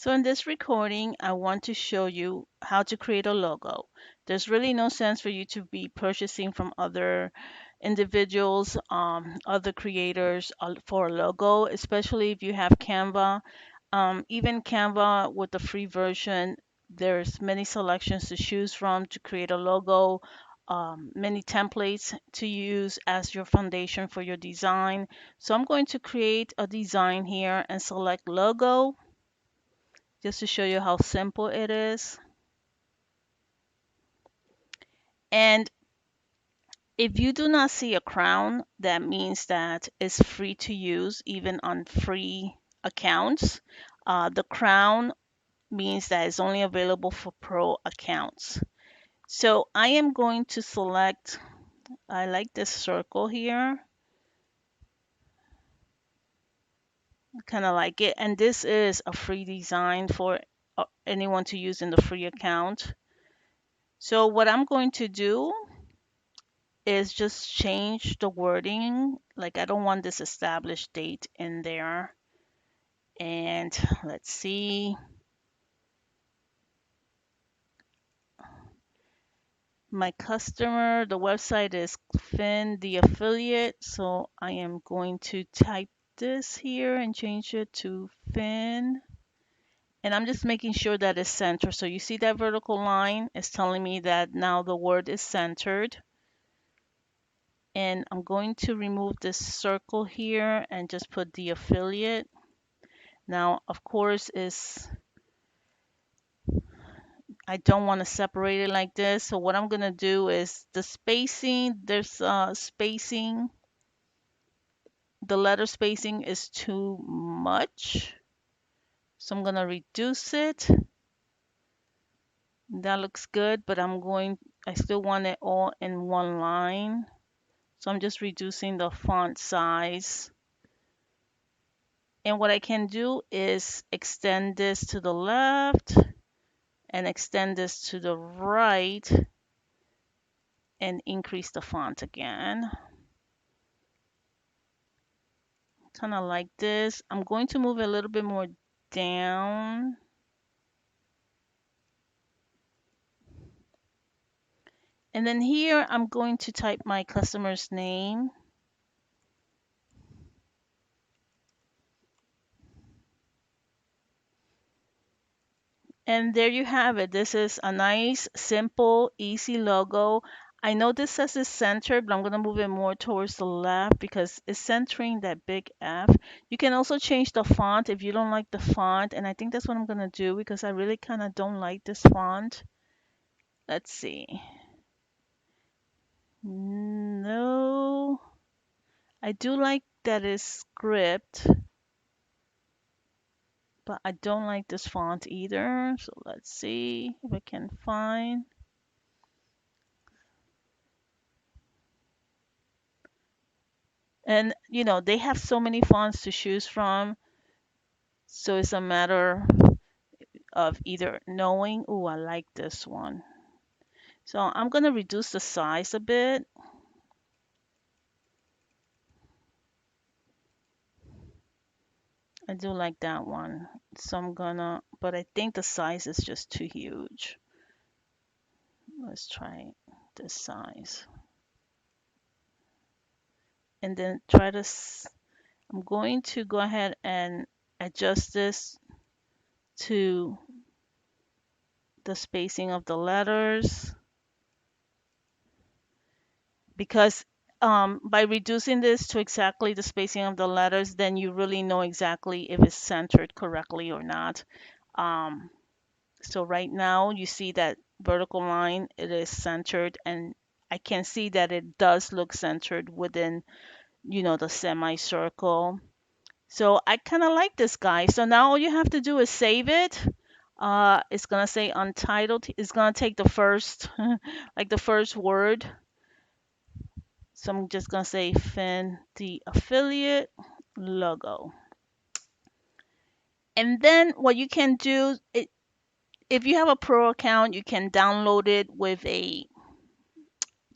So in this recording, I want to show you how to create a logo. There's really no sense for you to be purchasing from other individuals, other creators for a logo, especially if you have Canva. Even Canva with the free version, there's many selections to choose from to create a logo, many templates to use as your foundation for your design. So I'm going to create a design here and select logo just to show you how simple it is. And if you do not see a crown, that means that it's free to use even on free accounts. The crown means that it's only available for pro accounts. So I am going to select, I like this circle here, kind of like it. And this is a free design for anyone to use in the free account. So what I'm going to do is just change the wording. Like I don't want this established date in there. And let's see, my customer, the website is Finn, the affiliate. So I am going to type this here and change it to Finn. And I'm just making sure that it's centered. So you see that vertical line is telling me that now the word is centered. And I'm going to remove this circle here and just put the affiliate. Now, of course, I don't want to separate it like this. So what I'm going to do is the spacing, there's spacing, the letter spacing is too much. So I'm going to reduce it. That looks good, but I still want it all in one line. So I'm just reducing the font size. And what I can do is extend this to the left and extend this to the right and increase the font again. Kind of like this. I'm going to move a little bit more down. And then here I'm going to type my customer's name. And there you have it. This is a nice, simple, easy logo. I know this says it's centered, but I'm going to move it more towards the left because it's centering that big F. You can also change the font if you don't like the font. And I think that's what I'm going to do because I really kind of don't like this font. Let's see. No, I do like that it's script, but I don't like this font either. So let's see if I can find. And they have so many fonts to choose from. So it's a matter of either knowing, oh, I like this one. So I'm going to reduce the size a bit. I do like that one. So but I think the size is just too huge. Let's try this size. And then I'm going to go ahead and adjust this to the spacing of the letters because by reducing this to exactly the spacing of the letters, then you really know exactly if it's centered correctly or not. Um, so right now you see that vertical line, it is centered, and I can see that it does look centered within, the semicircle. So I kind of like this guy. So now all you have to do is save it. It's gonna say untitled. It's gonna take the first, like the first word. So I'm just gonna say Finn the affiliate logo. And then what you can do, if you have a pro account, you can download it with a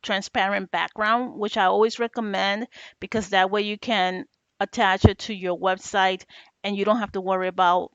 transparent background, which I always recommend because that way you can attach it to your website and you don't have to worry about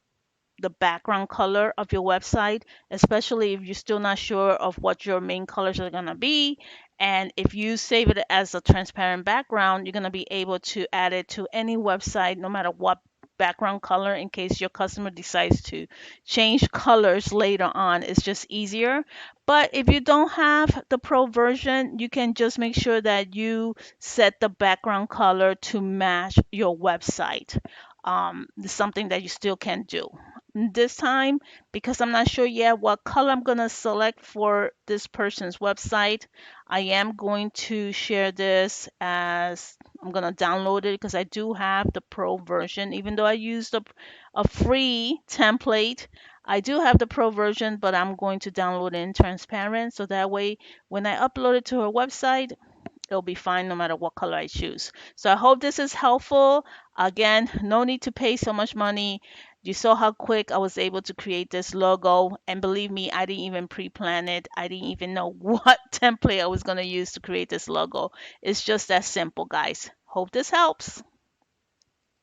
the background color of your website, especially if you're still not sure of what your main colors are going to be. And if you save it as a transparent background, you're going to be able to add it to any website, no matter what background color, in case your customer decides to change colors later on. It's just easier. But if you don't have the pro version, you can just make sure that you set the background color to match your website. It's something that you still can do. This time, because I'm not sure yet what color I'm going to select for this person's website, I am going to share this as I'm going to download it because I do have the pro version. Even though I used a free template, I do have the pro version, but I'm going to download it in transparent so that way when I upload it to her website, it'll be fine no matter what color I choose. So I hope this is helpful. Again, no need to pay so much money. You saw how quick I was able to create this logo. And believe me, I didn't even pre-plan it. I didn't even know what template I was going to use to create this logo. It's just that simple, guys. Hope this helps.